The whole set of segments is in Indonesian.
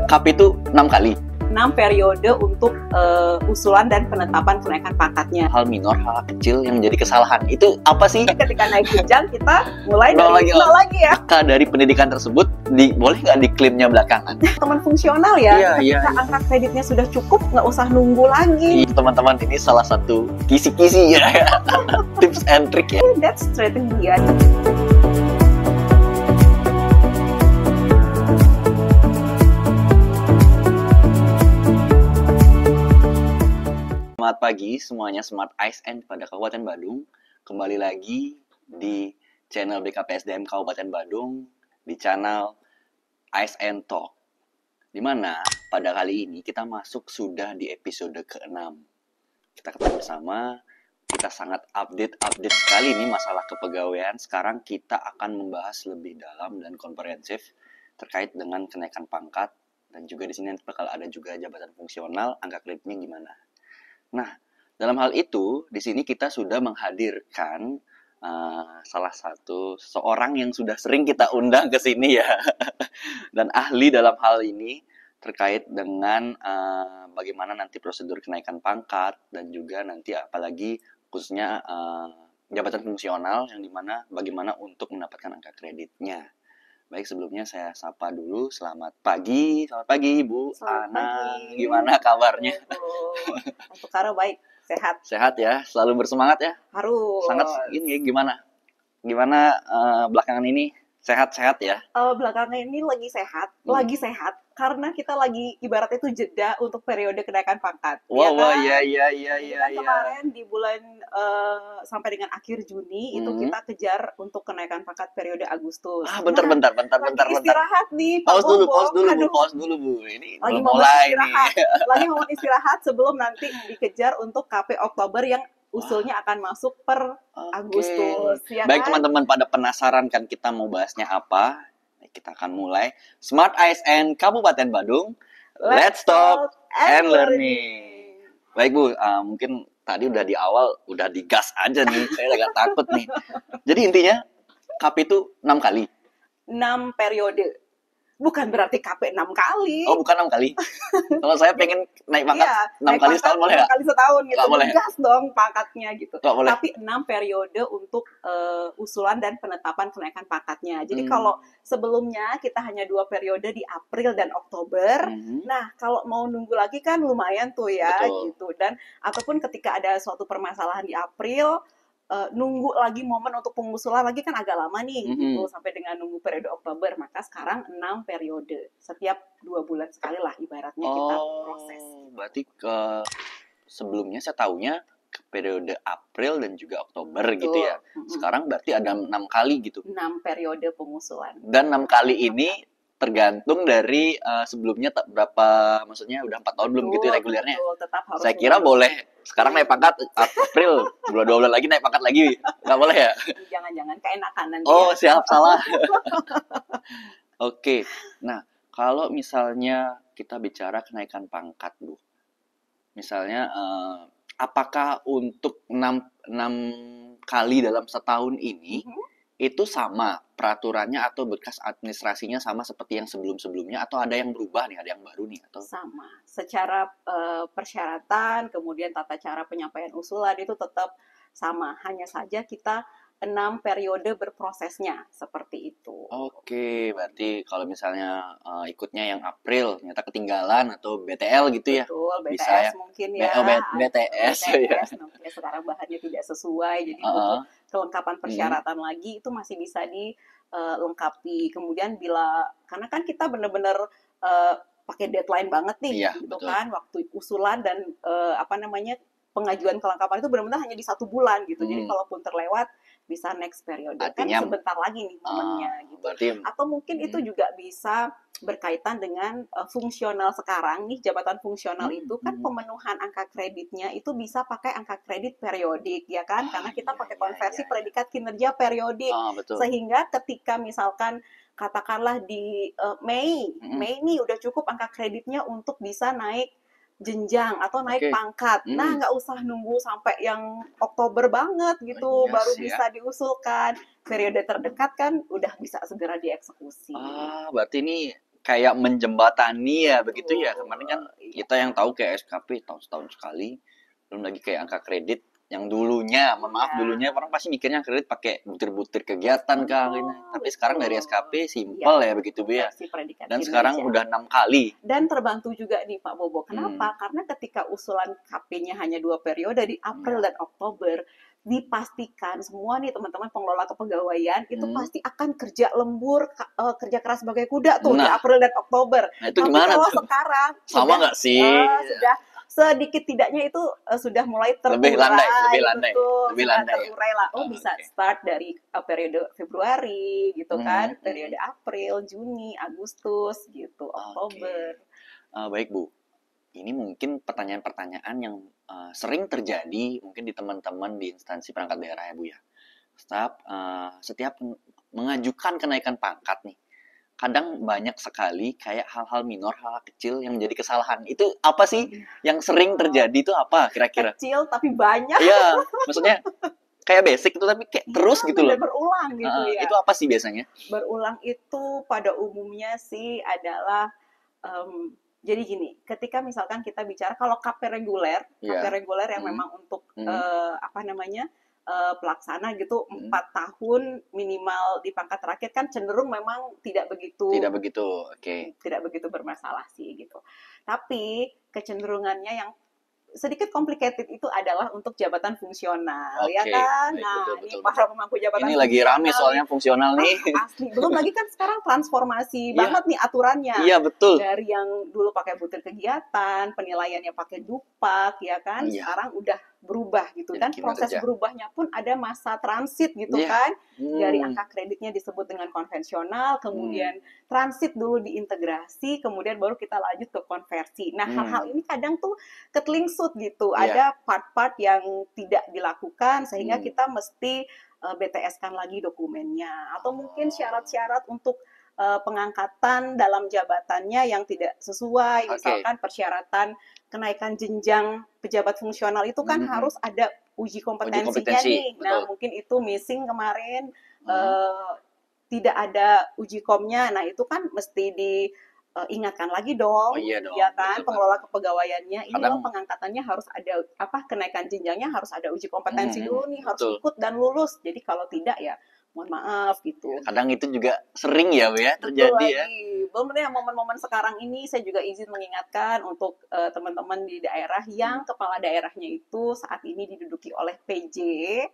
KAP itu 6 kali. 6 periode untuk usulan dan penetapan kenaikan pangkatnya. Hal minor, hal kecil yang menjadi kesalahan. Itu apa sih? Ketika naik jenjang kita mulai Nol dari lagi, nol lagi ya. Maka dari pendidikan tersebut, boleh nggak diklaimnya belakangan? Teman fungsional ya, Iya, ketika angka kreditnya sudah cukup, nggak usah nunggu lagi. Teman-teman, ini salah satu kisi-kisi ya. Tips and trick ya. That's strategy ya. Selamat pagi semuanya, Smart ASN pada Kabupaten Badung. Kembali lagi di channel BKPSDM Kabupaten Badung, di channel ASN Talk. Dimana pada kali ini kita masuk sudah di episode ke-6. Kita ketemu bersama, kita sangat update sekali nih masalah kepegawaian. Sekarang kita akan membahas lebih dalam dan komprehensif terkait dengan kenaikan pangkat. Dan juga di sini bakal ada juga jabatan fungsional, angka kreditnya gimana. Nah, dalam hal itu, di sini kita sudah menghadirkan salah satu seorang yang sudah sering kita undang ke sini ya, dan ahli dalam hal ini terkait dengan bagaimana nanti prosedur kenaikan pangkat dan juga nanti apalagi khususnya jabatan fungsional yang dimana bagaimana untuk mendapatkan angka kreditnya. Baik, sebelumnya saya sapa dulu. Selamat pagi Ibu Ana. Gimana kabarnya? Untuk Karo baik, sehat. Sehat ya, selalu bersemangat ya. Harus. Sangat ini ya, gimana belakangan ini sehat-sehat ya? Belakangan ini lagi sehat karena kita lagi ibaratnya itu jeda untuk periode kenaikan pangkat. Wah, ya kan? iya. Kemarin di bulan sampai dengan akhir Juni itu kita kejar untuk kenaikan pangkat periode Agustus. Bentar. Istirahat nih, Pak Pause Bobo. dulu Bu. Ini Lagi belum mau mulai istirahat. nih. Lagi mau istirahat sebelum nanti dikejar untuk KP Oktober yang usulnya akan masuk per Agustus. Ya Baik, kan? teman-teman pada penasaran kan kita mau bahasnya apa? Kita akan mulai Smart ASN Kabupaten Badung. Let's talk and learning. Baik Bu, mungkin tadi udah di awal udah digas aja nih. Saya agak takut nih. Jadi intinya KAP itu 6 kali. 6 periode. Bukan berarti KP 6 kali. Oh, bukan 6 kali. Kalau saya pengen naik pangkat Iya, 6 kali setahun boleh 6 kali setahun gitu. Nggak boleh. Gas dong pangkatnya gitu. Nggak boleh. Tapi 6 periode untuk usulan dan penetapan kenaikan pangkatnya. Jadi kalau sebelumnya kita hanya 2 periode di April dan Oktober. Nah, kalau mau nunggu lagi kan lumayan tuh ya. Betul. Gitu. Dan ataupun ketika ada suatu permasalahan di April, nunggu lagi momen untuk pengusulan lagi kan agak lama nih gitu, sampai dengan nunggu periode Oktober. Maka sekarang 6 periode, setiap 2 bulan sekali lah ibaratnya kita proses. Berarti sebelumnya saya taunya ke periode April dan juga Oktober. Betul. Gitu ya. Sekarang berarti ada 6 kali gitu. 6 periode pengusulan. Dan 6 kali ini tergantung dari sebelumnya berapa, maksudnya udah 4 tahun belum gitu regulernya. Tetap harus. Saya kira boleh sekarang naik pangkat April, 2 bulan lagi naik pangkat lagi. Nggak boleh ya? Jangan keenakan nanti. Oh, siap, salah. Oke. Nah, kalau misalnya kita bicara kenaikan pangkat, Bu. Misalnya apakah untuk 6 kali dalam setahun ini itu sama peraturannya atau berkas administrasinya sama seperti yang sebelum-sebelumnya, atau ada yang berubah nih, ada yang baru nih atau? Sama. Secara persyaratan, kemudian tata cara penyampaian usulan itu tetap sama. Hanya saja kita 6 periode berprosesnya seperti itu. Oke, berarti kalau misalnya ikutnya yang April ternyata ketinggalan atau BTL gitu ya? Betul, BTS bisa ya? mungkin ya. BTS ya. Namanya sekarang bahannya tidak sesuai, jadi butuh kelengkapan persyaratan lagi, itu masih bisa dilengkapi. Kemudian karena kan kita benar-benar pakai deadline banget nih, iya, gitu betul. kan, waktu usulan dan pengajuan kelengkapan itu benar-benar hanya di 1 bulan gitu. Jadi kalaupun terlewat bisa next periode. Artinya, kan sebentar lagi nih momennya gitu. Berarti, atau mungkin itu juga bisa berkaitan dengan fungsional sekarang nih, jabatan fungsional itu kan pemenuhan angka kreditnya itu bisa pakai angka kredit periodik ya kan, karena kita pakai konversi predikat kinerja periodik. Sehingga ketika misalkan katakanlah di Mei nih udah cukup angka kreditnya untuk bisa naik jenjang atau naik pangkat. Nah, nggak usah nunggu sampai yang Oktober banget gitu baru bisa diusulkan. Periode terdekat kan udah bisa segera dieksekusi. Berarti ini kayak menjembatani ya begitu ya. Betul. Kemarin kan Iya. kita yang tahu kayak SKP tahun-tahun sekali, belum lagi kayak angka kredit yang dulunya, mohon maaf, Iya. dulunya orang pasti mikirnya kredit pakai butir-butir kegiatan kah gitu. Tapi sekarang dari Betul. SKP Iya, simpel ya begitu Bu ya. versi predikat Dan sekarang kinerja. udah 6 kali. Dan terbantu juga nih Pak Bobo. Kenapa? Karena ketika usulan KP-nya hanya 2 periode di April Iya. dan Oktober, dipastikan semua nih teman-teman pengelola kepegawaian itu pasti akan kerja lembur, kerja keras sebagai kuda tuh di Nah, April dan Oktober. nah itu Tapi gimana kalau tuh? sekarang Sama nggak sih? sudah sedikit tidaknya itu sudah mulai Lebih terurai, landai, betul, lebih sudah landai ya. terurai lah. Oh, bisa Oke. start dari periode Februari gitu kan, Mhm, periode April, Juni, Agustus gitu, Oke. Oktober. Baik Bu, ini mungkin pertanyaan-pertanyaan yang sering terjadi mungkin di teman-teman di instansi perangkat daerah ya Bu ya. Setiap mengajukan kenaikan pangkat nih, kadang banyak sekali kayak hal-hal minor, hal-hal kecil yang menjadi kesalahan. Itu apa sih yang sering terjadi itu apa kira-kira? Kecil tapi banyak. Iya, maksudnya kayak basic itu tapi kayak terus Ya, gitu loh. benar berulang gitu ya. Itu apa sih biasanya? Berulang itu pada umumnya sih adalah jadi gini, ketika misalkan kita bicara kalau KP reguler Iya. yang memang untuk Mhm. apa namanya pelaksana gitu Mhm. 4 tahun minimal di pangkat terakhir kan cenderung memang Tidak begitu, oke. tidak begitu bermasalah sih gitu. Tapi kecenderungannya yang sedikit complicated itu adalah untuk jabatan fungsional, ya Oke, kan? baik, Nah, betul, ini betul, para betul. pemangku jabatan Ini lagi rame fungsional soalnya nih. fungsional nih. Asli. Belum lagi kan sekarang transformasi Iya. banget nih aturannya. Iya, betul. Dari yang dulu pakai butir kegiatan, penilaiannya pakai dupak, ya kan? Iya. Sekarang udah berubah gitu. Jadi Dan proses kinerja. berubahnya pun ada masa transit gitu Iya. kan? Dari Hmm. angka kreditnya disebut dengan konvensional, kemudian transit dulu diintegrasi, kemudian baru kita lanjut ke konversi. Nah, hal-hal ini kadang tuh ketelingsut gitu. Iya. Ada part-part yang tidak dilakukan sehingga Hmm. kita mesti BTS-kan lagi dokumennya, atau mungkin syarat-syarat untuk pengangkatan dalam jabatannya yang tidak sesuai. Oke. Misalkan persyaratan kenaikan jenjang pejabat fungsional itu kan harus ada uji kompetensinya kompetensi, nih. betul. Nah, mungkin itu missing kemarin, tidak ada uji komnya. Nah, itu kan mesti diingatkan lagi dong, Oh iya dong, ya kan, betul pengelola kepegawaiannya. Ini loh Kadang- pengangkatannya harus ada kenaikan jenjangnya harus ada uji kompetensi dulu nih, harus betul. ikut dan lulus. Jadi kalau tidak ya mohon maaf gitu. Kadang itu juga sering ya Bu ya Betul terjadi ya. lagi. Belum ya momen-momen sekarang ini saya juga izin mengingatkan untuk teman-teman di daerah yang kepala daerahnya itu saat ini diduduki oleh PJ.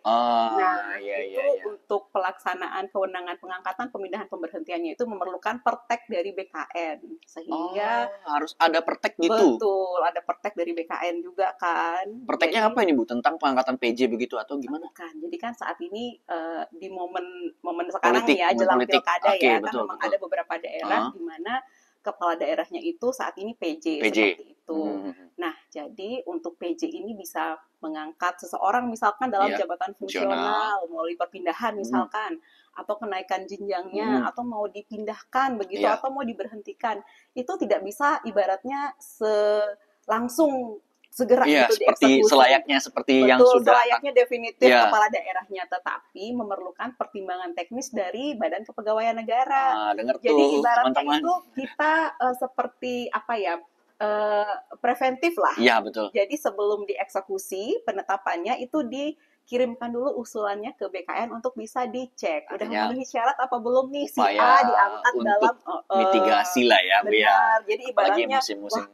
Nah, Iya, itu iya. untuk pelaksanaan kewenangan pengangkatan, pemindahan, pemberhentiannya itu memerlukan pertek dari BKN. Sehingga harus ada pertek gitu. betul, ada pertek dari BKN juga kan. Perteknya Jadi, apa ini Bu? Tentang pengangkatan PJ begitu atau gimana? bukan. Jadi kan saat ini di momen sekarang Politik, ya momen jelang politik. pilkada Oke, ya, betul, kan memang betul. ada beberapa daerah di mana kepala daerahnya itu saat ini PJ. Seperti itu. Nah, jadi untuk PJ ini bisa mengangkat seseorang misalkan dalam Iya, jabatan fungsional melalui perpindahan misalkan, atau kenaikan jenjangnya, atau mau dipindahkan begitu, Iya. atau mau diberhentikan. Itu tidak bisa ibaratnya langsung segera Iya, gitu seperti dieksekusi. selayaknya seperti yang Betul, sudah selayaknya definitif Iya. kepala daerahnya, tetapi memerlukan pertimbangan teknis dari Badan Kepegawaian Negara. dengar Jadi tuh ibaratnya teman-teman. itu kita seperti apa ya, preventif lah. Iya, betul. Jadi sebelum dieksekusi penetapannya itu dikirimkan dulu usulannya ke BKN untuk bisa dicek. Udah Artinya memenuhi syarat apa belum nih si upaya A diangkat untuk dalam mitigasi lah ya, Bu ya. benar. Jadi Apalagi ibaratnya musim-musim.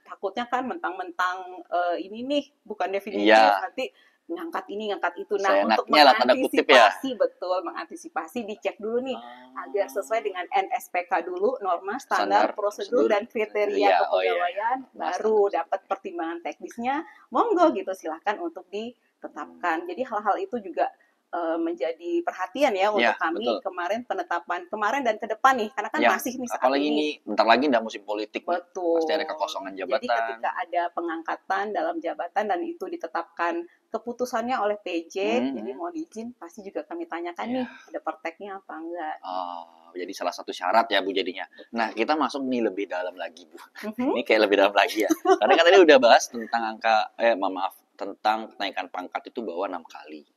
takutnya kan mentang-mentang ini nih bukan definitif, Iya. nanti ngangkat ini ngangkat itu. Nah, untuk Seenaknya lah tanda kutip ya. mengantisipasi dicek dulu nih agar sesuai dengan NSPK dulu, norma standar prosedur dan kriteria Iya, kepegawaian, baru dapat pertimbangan teknisnya. Monggo gitu, silahkan untuk ditetapkan. Jadi hal-hal itu juga menjadi perhatian ya untuk kami. betul. Kemarin dan ke depan nih, karena kan masih nih saat apalagi ini bentar lagi udah musim politik. Betul. Pasti ada kekosongan jabatan. Jadi ketika ada pengangkatan dalam jabatan dan itu ditetapkan keputusannya oleh PJ, jadi mohon izin pasti juga kami tanyakan nih ada perteknya apa enggak. Jadi salah satu syarat ya Bu jadinya. Nah, kita masuk nih lebih dalam lagi Bu. Ini kayak lebih dalam lagi ya. Karena kan tadi udah bahas tentang tentang kenaikan pangkat itu bahwa 6 kali.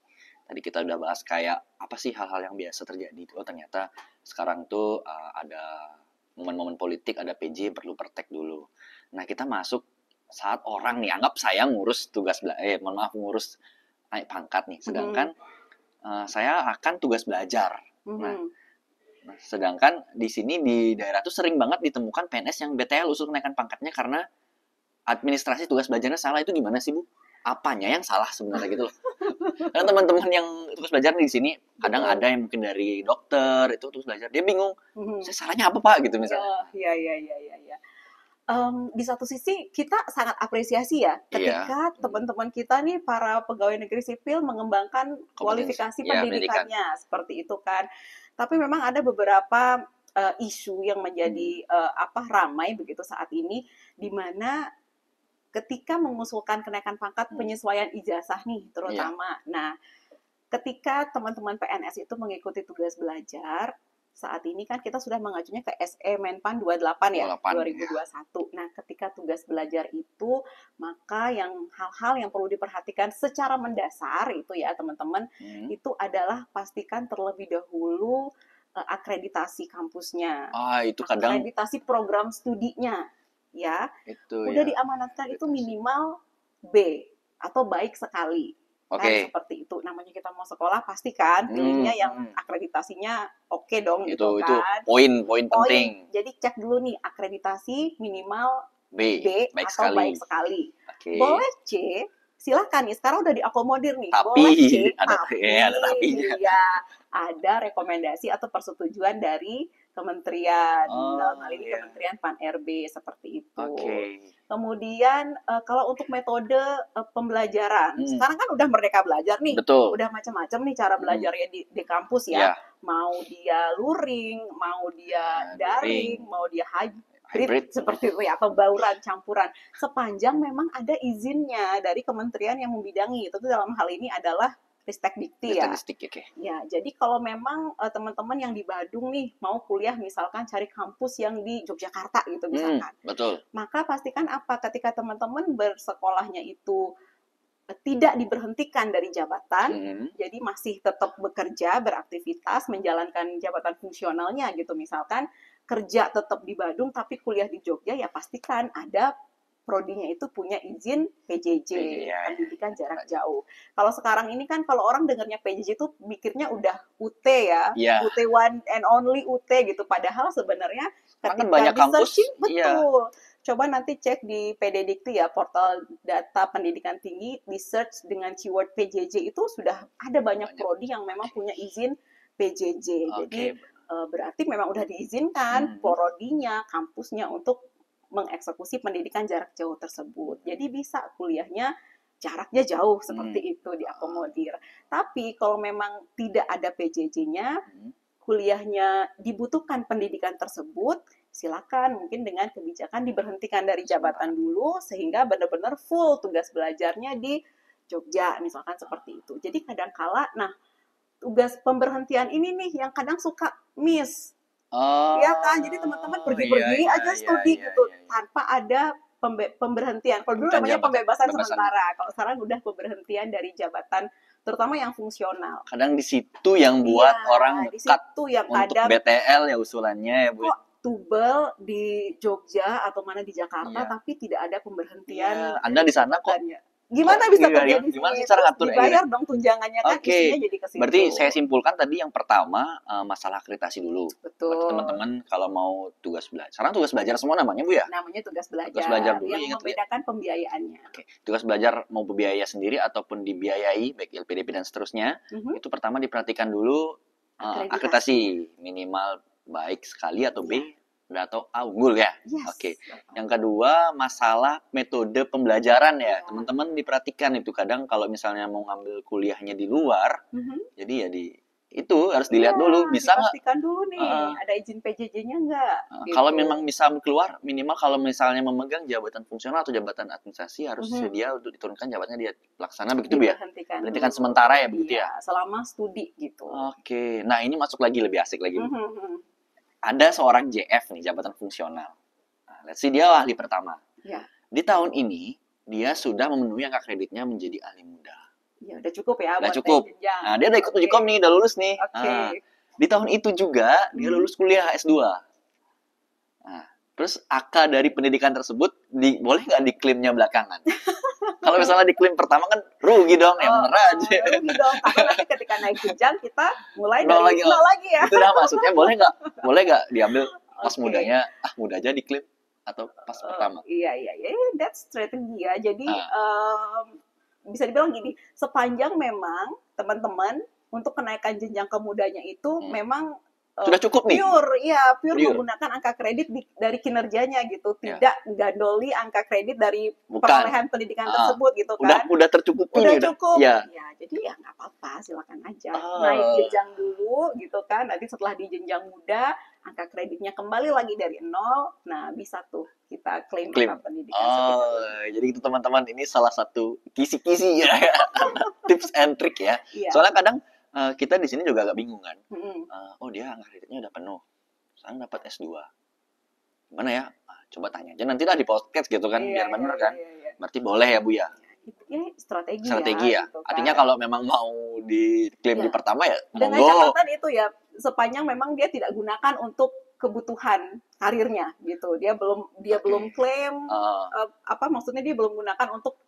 Tadi kita udah bahas kayak apa sih hal-hal yang biasa terjadi itu. Oh, ternyata sekarang tuh ada momen-momen politik ada PJ perlu praktek dulu. Nah, kita masuk saat orang nih anggap saya ngurus ngurus naik pangkat nih. Sedangkan saya akan tugas belajar. Nah, sedangkan di sini di daerah tuh sering banget ditemukan PNS yang BTL usul kenaikan pangkatnya karena administrasi tugas belajarnya salah. Itu gimana sih, Bu? Apanya yang salah sebenarnya gitu loh? Karena teman-teman yang tugas belajar di sini kadang ada yang mungkin dari dokter itu tugas belajar, dia bingung, saya salahnya apa Pak gitu misalnya. Ya. Di satu sisi kita sangat apresiasi ya ketika teman-teman kita nih para pegawai negeri sipil mengembangkan kualifikasi pendidikannya seperti itu kan. Tapi memang ada beberapa isu yang menjadi ramai begitu saat ini, di mana ketika mengusulkan kenaikan pangkat penyesuaian ijazah nih terutama. Nah, ketika teman-teman PNS itu mengikuti tugas belajar, saat ini kan kita sudah mengajunya ke SE Menpan 28 ya, 2021. Nah, ketika tugas belajar itu, maka hal-hal yang perlu diperhatikan secara mendasar itu ya teman-teman, itu adalah pastikan terlebih dahulu akreditasi kampusnya. Itu kadang akreditasi program studinya. Ya, itu udah diamanatkan itu minimal B atau baik sekali. Kan seperti itu. Namanya kita mau sekolah pasti kan pilihnya yang akreditasinya oke dong gitu kan. Itu poin penting. Jadi cek dulu nih akreditasi minimal B baik atau sekali. baik sekali. Boleh C, silakan nih. Sekarang udah diakomodir nih. Tapi boleh C, ada tapinya. Ya, ada rekomendasi atau persetujuan dari kementerian, dalam hal ini Kementerian Pan-RB seperti itu. Kemudian kalau untuk metode pembelajaran, sekarang kan udah merdeka belajar nih, udah macam-macam nih cara belajarnya di kampus ya. Mau dia luring, mau dia daring, mau dia hybrid seperti itu ya, atau bauran campuran. Sepanjang memang ada izinnya dari kementerian yang membidangi. Itu dalam hal ini adalah Ristek Dikti ya. Ya, jadi kalau memang teman-teman yang di Badung nih mau kuliah misalkan cari kampus yang di Yogyakarta gitu misalkan. Maka pastikan apa ketika teman-teman bersekolahnya itu tidak diberhentikan dari jabatan, jadi masih tetap bekerja, beraktivitas, menjalankan jabatan fungsionalnya gitu misalkan kerja tetap di Badung tapi kuliah di Jogja, ya pastikan ada prodinya itu punya izin PJJ, pendidikan jarak jauh. Kalau sekarang ini kan kalau orang dengarnya PJJ itu mikirnya udah UT ya, UT one and only UT gitu. Padahal sebenarnya ketika banyak kampus, betul. Coba nanti cek di PD Dikti ya, portal data pendidikan tinggi, di search dengan keyword PJJ itu sudah ada banyak prodi yang memang punya izin PJJ. Jadi berarti memang udah diizinkan prodinya, kampusnya untuk mengeksekusi pendidikan jarak jauh tersebut. Jadi bisa kuliahnya jaraknya jauh seperti itu diakomodir. Tapi kalau memang tidak ada PJJ-nya, kuliahnya dibutuhkan pendidikan tersebut, silakan mungkin dengan kebijakan diberhentikan dari jabatan dulu sehingga benar-benar full tugas belajarnya di Jogja, misalkan seperti itu. Jadi kadang-kala, tugas pemberhentian ini nih yang kadang suka miss. Iya kan, jadi teman-teman pergi-pergi aja studi gitu tanpa ada pemberhentian. Kalau dulu namanya pembebasan sementara, kalau sekarang udah pemberhentian dari jabatan, terutama yang fungsional. Kadang di situ yang buat orang dekat yang untuk BTL ya usulannya ya Bu. Kok tubel di Jogja atau mana di Jakarta tapi tidak ada pemberhentian. Anda di sana kok gimana bisa terjadi? Gimana sih cara ngatur dibayar dong tunjangannya kan, isinya jadi ke situ. Berarti saya simpulkan tadi yang pertama masalah akreditasi dulu. Betul. Berarti teman-teman kalau mau tugas belajar, sekarang tugas belajar semua namanya Bu ya? Namanya tugas belajar. Tugas belajar dulu, yang membedakan pembiayaannya. Tugas belajar mau berbiaya sendiri ataupun dibiayai baik LPDP dan seterusnya, itu pertama diperhatikan dulu akreditasi minimal baik sekali atau B atau A unggul ya. Yang kedua masalah metode pembelajaran ya. Teman-teman diperhatikan itu kadang kalau misalnya mau ngambil kuliahnya di luar, jadi ya itu harus dilihat dulu bisa nggak. Pastikan dulu nih ada izin PJJ-nya nggak. Kalau memang bisa keluar minimal kalau misalnya memegang jabatan fungsional atau jabatan administrasi harus dia untuk diturunkan jabatannya dia pelaksana begitu ya. Berhentikan sementara ya begitu ya. Selama studi gitu. Nah ini masuk lagi lebih asik lagi. Ada seorang JF nih, jabatan fungsional. Let's see, dia ahli pertama. Di tahun ini, dia sudah memenuhi angka kreditnya menjadi ahli muda. Ya, udah cukup ya. Udah cukup. Nah, dia udah ikut uji kom nih, udah lulus nih. Di tahun itu juga, dia lulus kuliah S2. Nah, terus AK dari pendidikan tersebut boleh nggak diklaimnya belakangan? Kalau misalnya diklaim pertama kan rugi dong, ya bener aja. Rugi dong, karena nanti ketika naik jenjang kita mulai Nol dari lagi, nol lagi ya. Itu dah maksudnya boleh nggak diambil pas Oke. mudanya, muda aja diklaim atau pas pertama? Iya, that's strategi ya. Jadi Ah, bisa dibilang gini, sepanjang memang teman-teman untuk kenaikan jenjang kemudanya itu memang Sudah cukup nih? pure menggunakan angka kredit dari kinerjanya gitu, Ya. tidak gandoli angka kredit dari Bukan. perolehan pendidikan tersebut gitu kan. Udah tercukupi. Udah cukup. Ya. Ya, jadi ya nggak apa-apa, silakan aja naik jenjang dulu gitu kan. Nanti setelah di jenjang muda, angka kreditnya kembali lagi dari nol. Nah, bisa tuh kita klaim angka pendidikan. Jadi itu teman-teman, ini salah satu kisi-kisi ya, tips and trick ya. Iya. Soalnya kadang kita di sini juga agak bingung kan. Oh dia angka kreditnya udah penuh, sekarang dapat S2. Gimana ya? Coba tanya aja nanti lah di podcast gitu kan, biar bener kan. Berarti boleh ya Bu ya? Ini strategi ya. gitu kan. Artinya kalau memang mau diklaim di pertama ya dengan catatan itu ya, sepanjang memang dia tidak gunakan untuk kebutuhan karirnya gitu. Dia belum klaim maksudnya dia belum gunakan untuk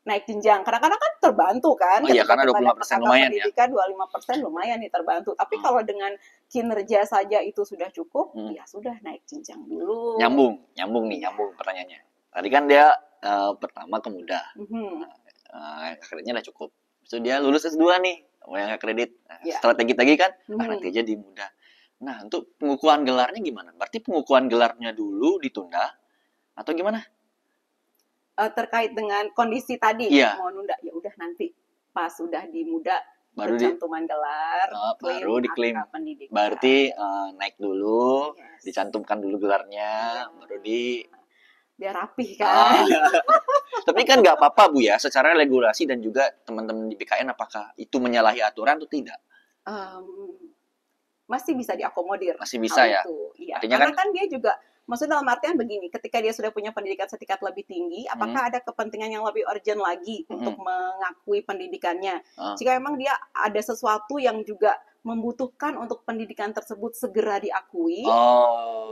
naik jenjang. Kadang-kadang kan terbantu kan. Oh iya, karena 25% lumayan ya. Pendidikan 25% lumayan nih terbantu. Tapi kalau dengan kinerja saja itu sudah cukup, ya sudah naik jenjang dulu. Nyambung pertanyaannya. Tadi kan dia pertama ke muda. Kreditnya udah cukup. So dia lulus S2 nih, yang kredit. Strategi tadi kan, nanti aja di muda. Nah, untuk pengukuhan gelarnya gimana? Berarti pengukuhan gelarnya dulu ditunda atau gimana? Terkait dengan kondisi tadi mau nunda, ya udah nanti pas sudah di muda baru cantuman gelar, baru diklaim. Pendidikan. Berarti naik dulu, dicantumkan dulu gelarnya, baru biar rapih kan. Tapi kan nggak apa-apa Bu ya, secara regulasi dan juga teman-teman di BKN apakah itu menyalahi aturan atau tidak? Masih bisa diakomodir. Masih bisa ya. Iya. Karena kan dia juga, maksudnya dalam artian begini, ketika dia sudah punya pendidikan setingkat lebih tinggi, apakah ada kepentingan yang lebih urgent lagi untuk mengakui pendidikannya? Jika memang dia ada sesuatu yang juga membutuhkan untuk pendidikan tersebut segera diakui,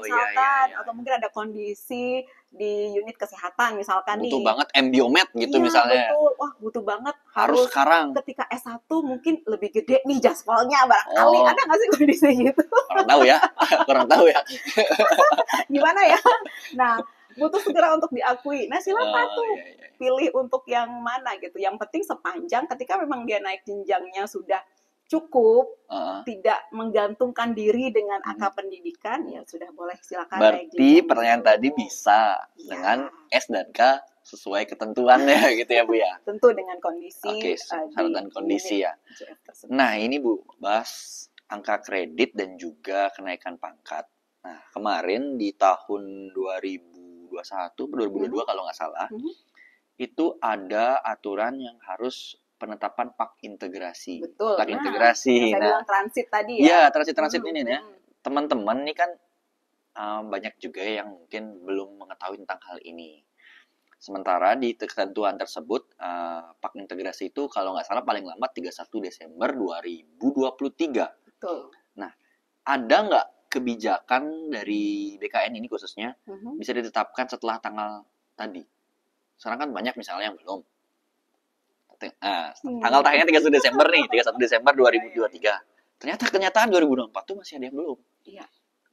misalkan, atau mungkin ada kondisi di unit kesehatan misalkan butuh banget embiomed gitu misalnya. Betul. Wah, butuh banget harus sekarang. Ketika S1 mungkin lebih gede nih jaspolnya barangkali. Ada nggak sih kondisi gitu? Kurang tahu ya. Gimana ya? Nah, butuh segera untuk diakui. Nah, silakan tuh pilih untuk yang mana gitu. Yang penting sepanjang ketika memang dia naik jenjangnya sudah cukup, tidak menggantungkan diri dengan angka pendidikan, ya sudah boleh silakan. Berarti pertanyaan tadi bisa dengan S dan K sesuai ketentuannya gitu ya Bu ya. Tentu dengan kondisi. Syarat dan kondisi ya. Nah ini Bu, bahas angka kredit dan juga kenaikan pangkat. Nah kemarin di tahun 2021, 2022 kalau nggak salah, itu ada aturan yang harus penetapan pak integrasi. Betul. Pak integrasi. Saya bilang transit tadi Iya, ya. transit ini ya. Teman-teman nih kan banyak juga yang mungkin belum mengetahui tentang hal ini. Sementara di ketentuan tersebut, pak integrasi itu kalau nggak salah paling lambat 31 Desember 2023. Betul. Nah, ada nggak kebijakan dari BKN ini khususnya bisa ditetapkan setelah tanggal tadi? Sekarang kan banyak misalnya yang belum. Tanggal terakhirnya 31 Desember nih, 31 Desember 2023. Ternyata kenyataan 2024 tuh masih ada yang belum. Iya.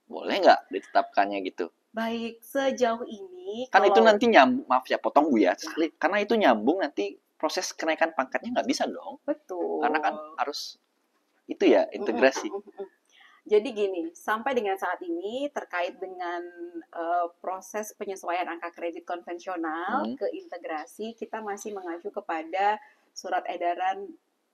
Boleh nggak ditetapkannya gitu? Baik, sejauh ini kan itu nanti nyambung, maaf ya potong Bu ya, karena itu nyambung nanti proses kenaikan pangkatnya nggak bisa dong. Betul. Karena kan harus itu ya integrasi. Jadi gini, sampai dengan saat ini terkait dengan proses penyesuaian angka kredit konvensional ke integrasi, kita masih mengacu kepada surat edaran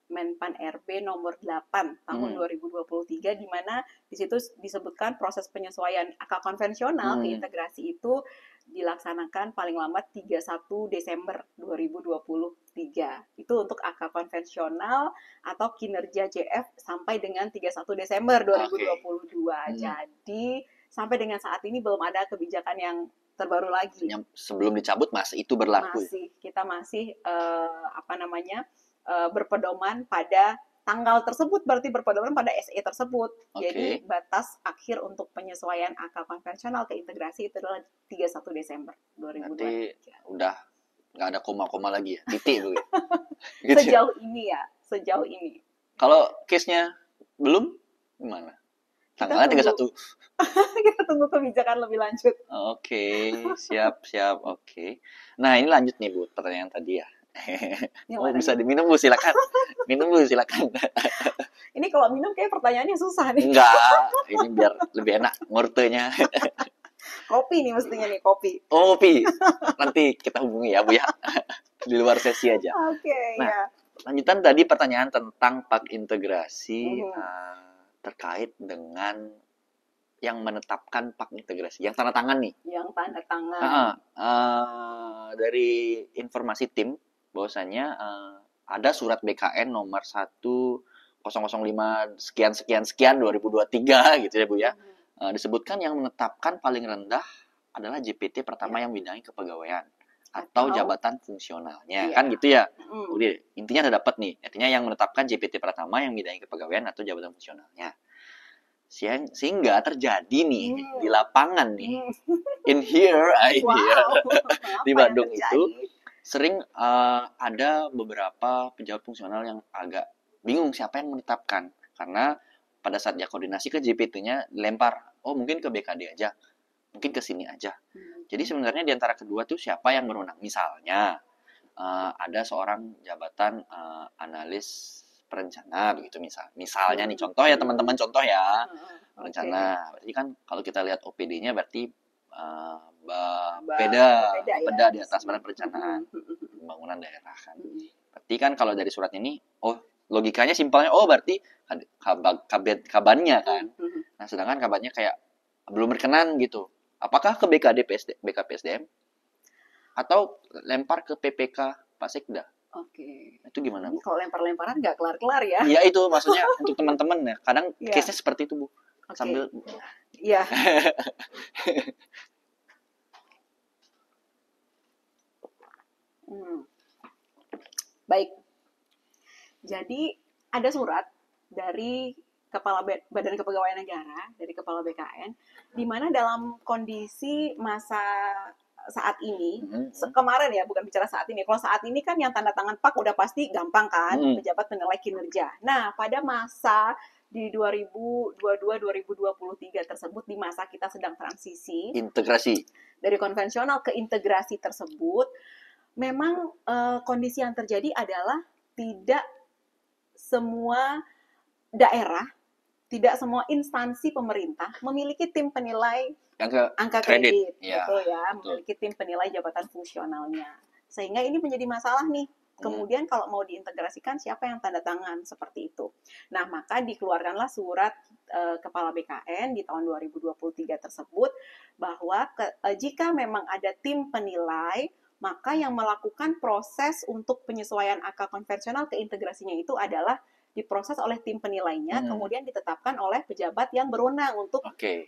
Menpan RB nomor 8 tahun 2023, di mana di situ disebutkan proses penyesuaian angka konvensional ke integrasi itu dilaksanakan paling lambat 31 Desember 2023. Itu untuk angka konvensional atau kinerja JF sampai dengan 31 Desember 2022. Jadi sampai dengan saat ini belum ada kebijakan yang terbaru lagi. Yang sebelum dicabut masih itu berlaku. Kita masih berpedoman pada tanggal tersebut berarti berpedoman pada SE tersebut. Oke. Jadi batas akhir untuk penyesuaian AK konvensional ke integrasi itu adalah 31 Desember Nanti 2023. udah nggak ada koma-koma lagi ya, titik begitu. Gitu ya. Sejauh ini ya, sejauh ini. Kalau case-nya belum, gimana? Tanggalnya 31. Kita tunggu kebijakan lebih lanjut. Oke, siap. Oke. Nah, ini lanjut nih, Bu, pertanyaan tadi ya. Oh, Gimana bisa nih? diminum, Bu, silakan. Minum, Bu, silakan. Ini kalau minum kayak pertanyaannya susah nih. Enggak, ini biar lebih enak ngortenya. Kopi nih mestinya nih, kopi. Oh, Pi. Nanti kita hubungi ya, Bu ya. Di luar sesi aja. Oke, Nah, ya. lanjutan tadi pertanyaan tentang pak integrasi Mhm. terkait dengan yang menetapkan pak integrasi, yang tanda tangan nih. Yang tanda tangan. Dari informasi tim, bahwasanya ada surat BKN nomor 1005 sekian 2023 gitu ya Bu ya. Disebutkan yang menetapkan paling rendah adalah JPT pertama yang bidangi kepegawaian atau jabatan fungsionalnya, Iya. kan gitu ya. Mm. Udah, intinya udah dapat nih. Artinya yang menetapkan JPT pertama yang bidangi kepegawaian atau jabatan fungsionalnya. Sehingga terjadi nih di lapangan nih, in here, di Bandung itu sering ada beberapa pejabat fungsional yang agak bingung siapa yang menetapkan, karena pada saat dia koordinasi ke JPT-nya lempar, oh mungkin ke BKD aja, mungkin ke sini aja. Jadi sebenarnya di antara kedua tuh siapa yang berwenang? Misalnya ada seorang jabatan analis perencana begitu misalnya nih, contoh ya teman-teman, contoh ya, rencana. Berarti kan kalau kita lihat OPD-nya berarti Bapeda ya. di atas Badan Perencanaan Pembangunan Daerah kan. Berarti kan kalau dari surat ini, oh logikanya simpelnya, oh berarti kabannya kan. Nah sedangkan kabannya kayak belum berkenan gitu. Apakah ke BKPSDM atau lempar ke PPK Pak Sekda? Oke. Itu gimana, Bu? Kalau lempar-lemparan nggak kelar-kelar ya. Iya itu maksudnya untuk teman-teman ya. Kadang Iya. case-nya seperti itu, Bu. Oke. Sambil Iya. Baik. Jadi ada surat dari Kepala Badan Kepegawaian Negara, dari Kepala BKN, di mana dalam kondisi masa saat ini, kemarin ya, bukan bicara saat ini. Kalau saat ini kan yang tanda tangan PAK udah pasti gampang kan, pejabat penilai kinerja. Nah, pada masa di 2022-2023 tersebut, di masa kita sedang transisi integrasi dari konvensional ke integrasi tersebut, memang kondisi yang terjadi adalah tidak semua daerah, tidak semua instansi pemerintah memiliki tim penilai angka kredit, betul ya, memiliki tim penilai jabatan fungsionalnya. Sehingga ini menjadi masalah nih. Kemudian kalau mau diintegrasikan, siapa yang tanda tangan seperti itu? Nah, maka dikeluarkanlah surat Kepala BKN di tahun 2023 tersebut bahwa jika memang ada tim penilai, maka yang melakukan proses untuk penyesuaian angka konvensional ke integrasinya itu adalah diproses oleh tim penilainya, kemudian ditetapkan oleh pejabat yang berwenang untuk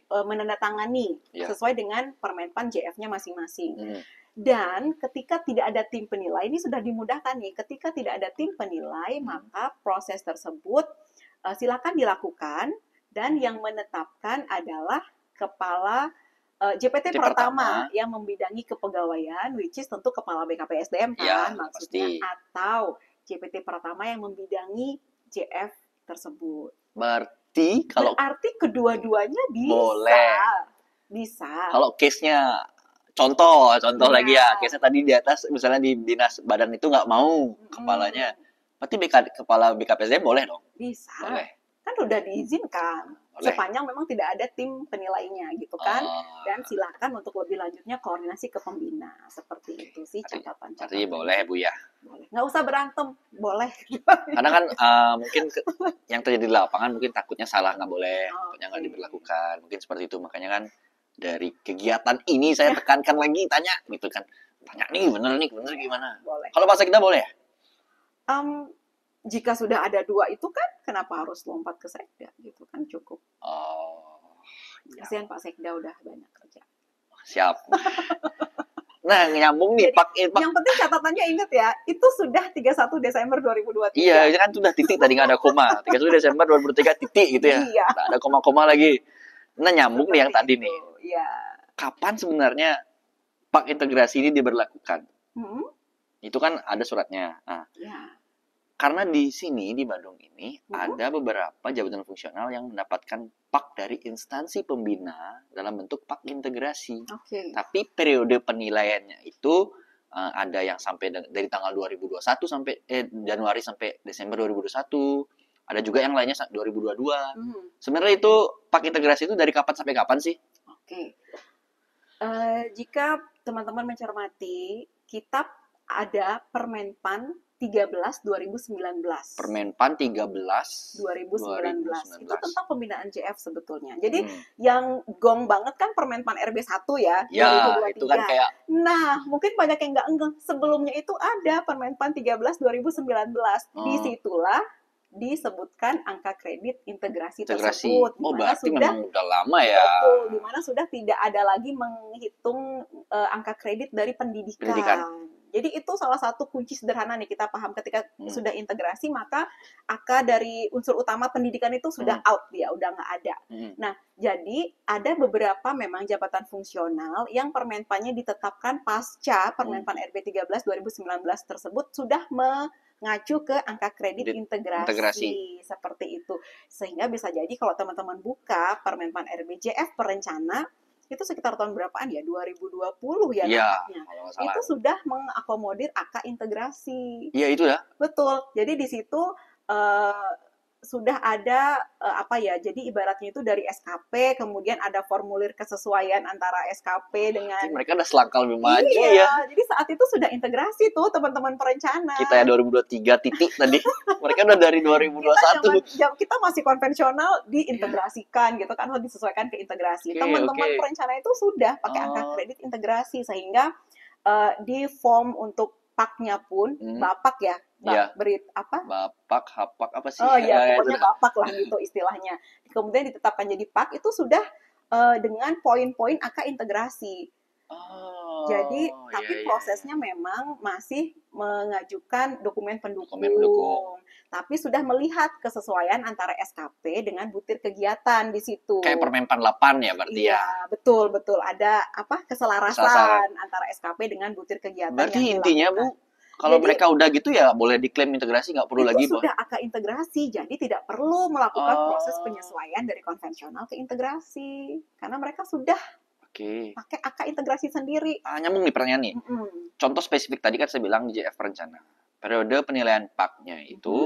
menandatangani sesuai dengan Permenpan JF-nya masing-masing. Dan ketika tidak ada tim penilai, ini sudah dimudahkan nih, ketika tidak ada tim penilai, maka proses tersebut silakan dilakukan, dan yang menetapkan adalah Kepala JPT pertama yang membidangi kepegawaian, which is tentu Kepala BKPSDM kan, maksudnya, atau JPT pertama yang membidangi JF tersebut. Berarti kedua-duanya bisa. Boleh. Bisa. Kalau case-nya contoh lagi ya, case-nya tadi di atas misalnya di dinas badan itu nggak mau kepalanya. Berarti kepala BKPSDM boleh dong? Bisa. Boleh. Kan udah diizinkan. Sepanjang memang tidak ada tim penilainya gitu kan. Dan silakan untuk lebih lanjutnya koordinasi ke pembina. Seperti itu sih catatan. Artinya boleh, Bu ya. Boleh. Nggak usah berantem, boleh. Karena kan mungkin yang terjadi di lapangan mungkin takutnya salah, nggak boleh, takutnya nggak diberlakukan. Mungkin seperti itu. Makanya kan dari kegiatan ini saya tekankan lagi, tanya gitu kan. Tanya nih bener gimana? Boleh. Kalau Pak Sekda boleh? Jika sudah ada dua itu kan, kenapa harus lompat ke Sekda gitu kan, cukup. Oh, kasihan Pak Sekda udah banyak kerja. Siap. Nah, nyambung nih, Jadi, yang penting catatannya ingat ya, itu sudah 31 Desember 2023. Iya, itu kan sudah titik tadi nggak ada koma. 31 Desember 2003 titik gitu ya. Iya. Nggak ada koma-koma lagi. Nah, nyambung nih yang tadi Seperti nih. itu. Iya. Kapan sebenarnya pak integrasi ini diberlakukan? Hmm? Itu kan ada suratnya. Nah, Ya. karena di sini, di Bandung ini, Hmm? ada beberapa jabatan fungsional yang mendapatkan pak dari instansi pembina dalam bentuk pak integrasi. Oke. Tapi periode penilaiannya itu ada yang sampai dari tanggal 2021 sampai Januari sampai Desember 2021. Ada juga yang lainnya 2022. Hmm. Sebenarnya itu pak integrasi itu dari kapan sampai kapan sih? Oke. Jika teman-teman mencermati, kita ada Permenpan 13 2019. Permenpan 13 2019. Itu tentang pembinaan JF sebetulnya. Jadi Hmm. yang gong banget kan Permenpan RB 1 ya, Ya, 2023. itu kan kayak Nah, mungkin banyak yang nggak enggak. Sebelumnya itu ada Permenpan 13 2019. Disitulah disebutkan angka kredit integrasi tersebut. Oh, Dimana berarti sudah memang udah lama ya. betul, di mana sudah tidak ada lagi menghitung angka kredit dari pendidikan. Jadi itu salah satu kunci sederhana nih kita paham ketika sudah integrasi, maka angka dari unsur utama pendidikan itu sudah out dia, udah nggak ada. Nah, jadi ada beberapa memang jabatan fungsional yang permenpannya ditetapkan pasca Permenpan RB 13 2019 tersebut sudah mengacu ke angka kredit integrasi seperti itu. Sehingga bisa jadi kalau teman-teman buka Permenpan RBJF perencana itu sekitar tahun berapaan ya? 2020 ya namanya. Itu sudah mengakomodir angka integrasi. Iya, itu ya. Betul. Jadi di situ sudah ada jadi ibaratnya itu dari SKP, kemudian ada formulir kesesuaian antara SKP dengan mereka udah selangkah lebih maju ya. Jadi saat itu sudah integrasi tuh teman-teman perencana. Kita ya 2023 titik tadi. Mereka udah dari 2021. Kita masih konvensional diintegrasikan gitu kan, harus disesuaikan ke integrasi. Teman-teman perencana itu sudah pakai angka kredit integrasi sehingga di form untuk paknya pun bapak ya. Bapak, hapak apa sih? Oh iya, pokoknya bapak lah gitu istilahnya. Kemudian ditetapkan jadi pak itu sudah dengan poin-poin angka integrasi. Jadi, tapi prosesnya memang masih mengajukan dokumen pendukung. Tapi sudah melihat kesesuaian antara SKP dengan butir kegiatan di situ. Kayak Permenpan 8 ya berarti ya? Iya, betul. Ada keselarasan antara SKP dengan butir kegiatan. Berarti intinya Bu, kalau mereka udah gitu ya boleh diklaim integrasi, nggak perlu lagi. Itu sudah angka integrasi, jadi tidak perlu melakukan proses penyesuaian dari konvensional ke integrasi. Karena mereka sudah pakai angka integrasi sendiri. Nyambung nih pertanyaan nih. Contoh spesifik tadi kan saya bilang di JF Rencana. Periode penilaian PAK-nya itu,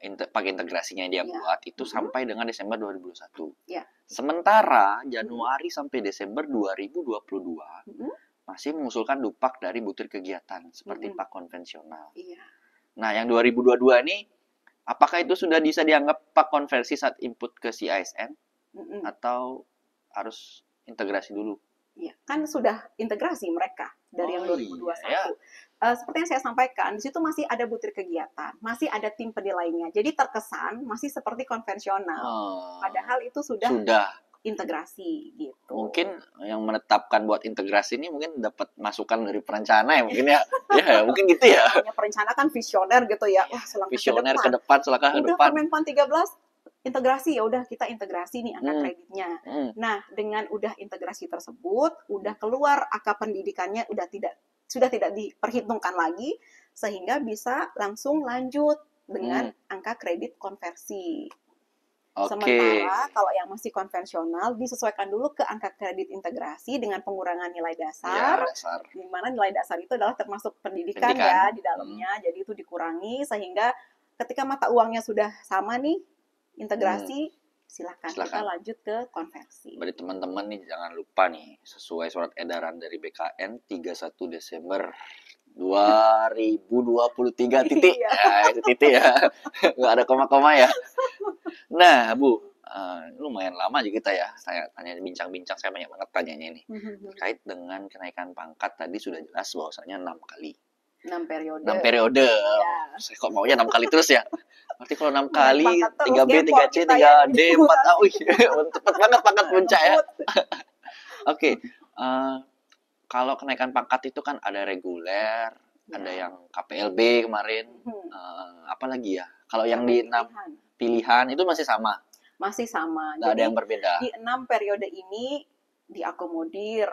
PAK integrasinya yang dia buat, itu sampai dengan Desember 2021. Sementara Januari sampai Desember 2022, masih mengusulkan dupak dari butir kegiatan seperti pak konvensional. Nah, yang 2022 ini apakah itu sudah bisa dianggap pak konversi saat input ke CISN atau harus integrasi dulu? Iya, kan sudah integrasi mereka dari yang 2021. Seperti yang saya sampaikan, di situ masih ada butir kegiatan, masih ada tim penilainya. Jadi terkesan masih seperti konvensional. Padahal itu sudah integrasi gitu. Mungkin yang menetapkan buat integrasi ini mungkin dapat masukan dari perencana ya mungkin ya. Ya mungkin gitu ya. Perencana kan visioner gitu ya. Wah, visioner ke depan, selangkah ke depan. Udah Permenpan 13 integrasi, ya udah kita integrasi nih angka kreditnya. Nah, dengan udah integrasi tersebut, udah keluar angka pendidikannya sudah tidak diperhitungkan lagi sehingga bisa langsung lanjut dengan angka kredit konversi. Sementara kalau yang masih konvensional disesuaikan dulu ke angka kredit integrasi dengan pengurangan nilai dasar. Di mana nilai dasar itu adalah termasuk pendidikan ya di dalamnya. Jadi itu dikurangi sehingga ketika mata uangnya sudah sama nih integrasi, silakan kita lanjut ke konversi. Berarti teman-teman nih jangan lupa nih sesuai surat edaran dari BKN 31 Desember 2023 titik. Ya, itu titik ya. Nggak ada koma-koma ya. Nah, Bu, lumayan lama juga kita ya. Saya tanya bincang-bincang, saya banyak banget tanyanya nih. Terkait dengan kenaikan pangkat tadi sudah jelas bahwasanya 6 kali. 6 periode. 6 periode. Ya. Saya kok maunya 6 kali terus ya. Berarti kalau 6 kali, 3B, 3C, 3D, 4A. Wih, cepet banget pangkat puncak ya. Oke. kalau kenaikan pangkat itu kan ada reguler, ada Ya. yang KPLB kemarin, apa lagi ya? Kalau yang di 6 Pilihan. pilihan itu masih sama, Masih sama. nggak ada Jadi yang berbeda. di 6 periode ini diakomodir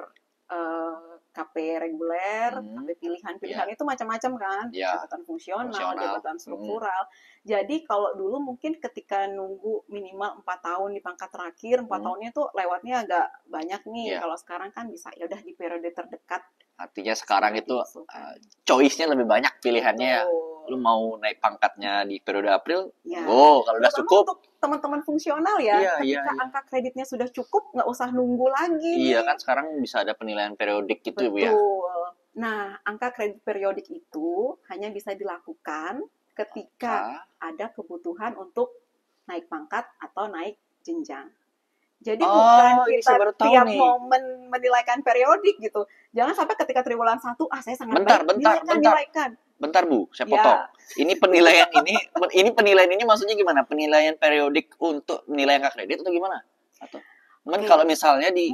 KP reguler, KP pilihan. Pilihan itu macam-macam kan, Ya, jabatan fungsional, fungsional. jabatan struktural. Jadi kalau dulu mungkin ketika nunggu minimal 4 tahun di pangkat terakhir, 4 tahunnya tuh lewatnya agak banyak nih. Iya. Kalau sekarang kan bisa ya udah di periode terdekat. Artinya sekarang itu diusulkan. choice-nya lebih banyak pilihannya ya. Betul. Lu mau naik pangkatnya di periode April, Ya. kalau udah Terutama cukup. untuk teman-teman fungsional ya, Iya, ketika iya. angka kreditnya sudah cukup, nggak usah nunggu lagi Iya nih. kan sekarang bisa ada penilaian periodik gitu Bu ya. Betul. Nah, angka kredit periodik itu hanya bisa dilakukan ketika ada kebutuhan untuk naik pangkat atau naik jenjang. Jadi bukan ini kita saya baru tahu tiap nih. momen menilaikan periodik gitu. Jangan sampai ketika triwulan 1, saya sangat baik, nilaikan. Bentar Bu, saya Ya. potong. Ini penilaian ini maksudnya gimana? Penilaian periodik untuk menilai angka kredit atau gimana? Atau kalau misalnya di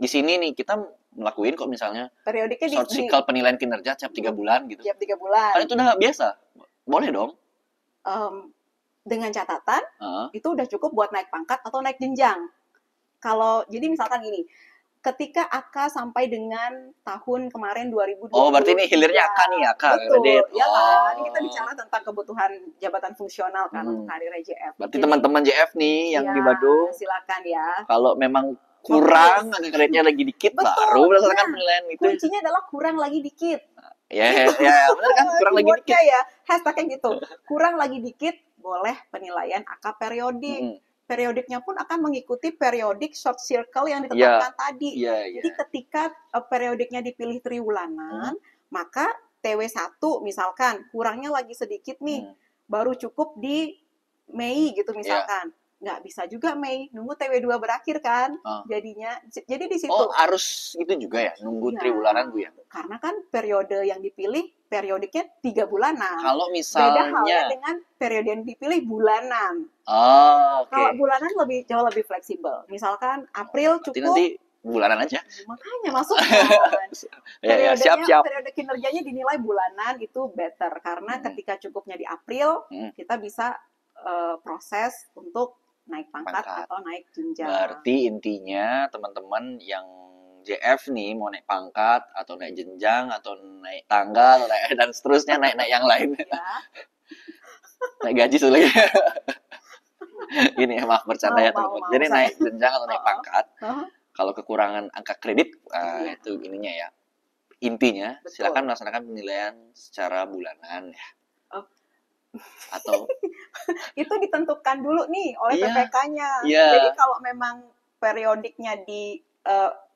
sini nih kita melakuin kok misalnya periodiknya short cycle penilaian kinerja tiap 3 bulan gitu. Tiap 3 bulan. Kan itu udah biasa. Boleh dong. Dengan catatan itu udah cukup buat naik pangkat atau naik jenjang. Kalau jadi misalkan gini, ketika AK sampai dengan tahun kemarin 2020. Oh, berarti ini hilirnya AK nih, AK. Betul, ya kan? Ini kita Oh. bicara tentang kebutuhan jabatan fungsional kan untuk karir JF. Berarti teman-teman JF nih yang ya, di Badung, silakan ya. kalau memang kurang, angka kreditnya lagi dikit, baru berdasarkan penilaian itu. Kuncinya adalah kurang lagi dikit. Ya, benar kan? Kurang lagi dikit. Ya, hashtagnya gitu. Kurang lagi dikit, boleh penilaian AK periodik. Periodiknya pun akan mengikuti periodik short circle yang ditetapkan tadi. Jadi ketika periodiknya dipilih triwulanan, maka TW1 misalkan kurangnya lagi sedikit nih, baru cukup di Mei gitu misalkan. Nggak bisa juga Mei, nunggu TW2 berakhir kan jadinya. Jadi di situ. Oh, harus itu juga ya, nunggu triwulanan Bu ya? Karena kan periode yang dipilih periodiknya 3 bulanan. Kalau misalnya beda halnya dengan periode yang dipilih bulanan. Oh, oke. Kalau bulanan jauh lebih fleksibel. Misalkan April cukup. Nanti bulanan aja. Makanya masukkan. Siap. Periode kinerjanya dinilai bulanan itu better karena ketika cukupnya di April kita bisa proses untuk naik pangkat atau naik jenjang. Berarti intinya teman-teman yang JF nih mau naik pangkat atau naik jenjang atau naik tangga dan seterusnya naik yang lain. Ya. Naik gaji sulit. Gini maaf bercanda ya teman-teman. Jadi naik jenjang atau naik pangkat. Kalau kekurangan angka kredit itu ininya ya. Intinya silakan melaksanakan penilaian secara bulanan ya. Atau itu ditentukan dulu nih oleh PPK-nya. Yeah. Jadi kalau memang periodiknya di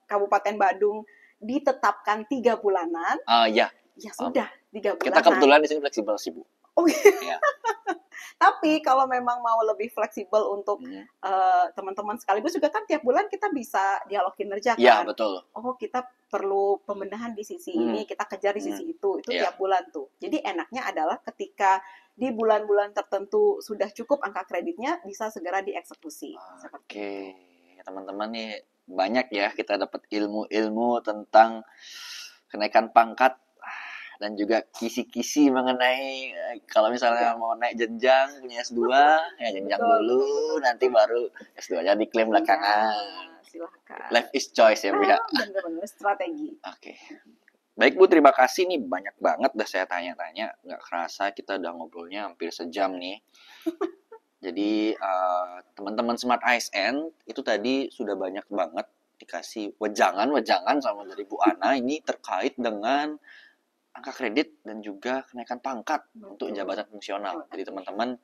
Kabupaten Badung ditetapkan 3 bulanan, ya sudah 3 bulanan. Kita kebetulan di sini fleksibel sih Bu. Oh iya. Tapi kalau memang mau lebih fleksibel untuk teman-teman sekaligus juga kan tiap bulan kita bisa dialog kinerja kan. Iya betul. Oh kita perlu pembenahan di sisi ini, kita kejar di sisi itu tiap bulan tuh. Jadi enaknya adalah ketika di bulan-bulan tertentu sudah cukup angka kreditnya bisa segera dieksekusi. Oke, teman-teman nih banyak ya kita dapat ilmu-ilmu tentang kenaikan pangkat dan juga kisi-kisi mengenai kalau misalnya mau naik jenjang punya S2 ya jenjang dulu nanti baru S2-nya diklaim belakangan. Silakan. Life is choice ya Bu ya. Benar-benar strategi. Oke. Baik Bu, terima kasih nih banyak banget dah saya tanya-tanya, nggak kerasa kita udah ngobrolnya hampir sejam nih. Jadi teman-teman Smart ASN itu tadi sudah banyak banget dikasih wejangan sama dari Bu Ana ini terkait dengan angka kredit dan juga kenaikan pangkat untuk jabatan fungsional. Jadi teman-teman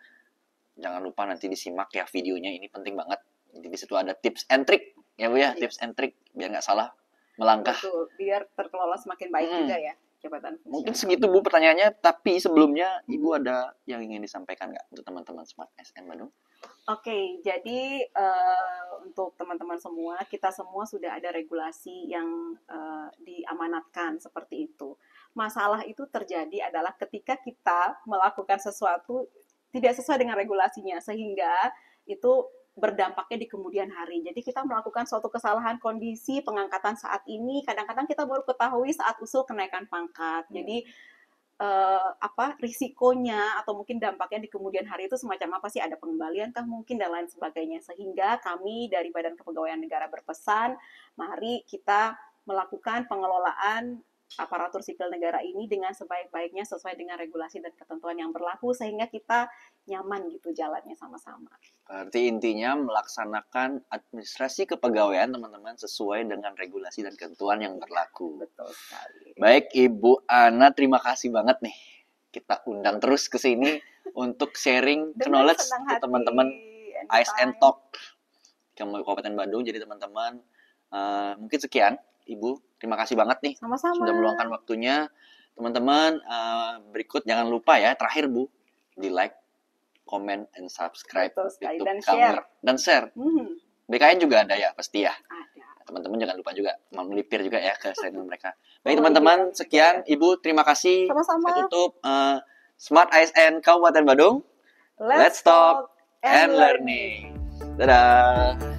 jangan lupa nanti disimak ya videonya, ini penting banget. Jadi di situ ada tips and trick ya Bu ya, tips and trick biar nggak salah melangkah. Betul, biar terkelola semakin baik juga ya jabatan fungsional. Mungkin segitu Bu pertanyaannya, tapi sebelumnya Ibu ada yang ingin disampaikan nggak untuk teman-teman Smart ASN Badung? Oke, jadi untuk teman-teman semua, kita semua sudah ada regulasi yang diamanatkan seperti itu. Masalah itu terjadi adalah ketika kita melakukan sesuatu tidak sesuai dengan regulasinya, sehingga itu berdampaknya di kemudian hari. Jadi kita melakukan suatu kesalahan kondisi pengangkatan saat ini, kadang-kadang kita baru ketahui saat usul kenaikan pangkat. Jadi risikonya atau mungkin dampaknya di kemudian hari itu semacam apa sih, ada pengembalian kah mungkin dan lain sebagainya. Sehingga kami dari Badan Kepegawaian Negara berpesan, mari kita melakukan pengelolaan aparatur sipil negara ini dengan sebaik-baiknya sesuai dengan regulasi dan ketentuan yang berlaku sehingga kita nyaman gitu jalannya sama-sama. Berarti intinya melaksanakan administrasi kepegawaian teman-teman sesuai dengan regulasi dan ketentuan yang berlaku. Betul sekali. Baik Ibu Ana, terima kasih banget nih. Kita undang terus ke sini untuk sharing knowledge ke teman-teman ASN Talk Kabupaten Bandung. Jadi teman-teman, mungkin sekian Ibu. Terima kasih banget nih. Sama-sama. Sudah meluangkan waktunya. Teman-teman, berikut jangan lupa ya, terakhir Bu, di like, comment, and subscribe YouTube dan kami. share. Dan share. BKN juga ada ya, pasti ya. Ada. Teman-teman jangan lupa juga melipir juga ya ke channel mereka. Baik teman-teman, sekian Ibu, terima kasih. Sama-sama. Saya tutup Smart ASN Kabupaten Badung. Let's talk and learning. Dadah.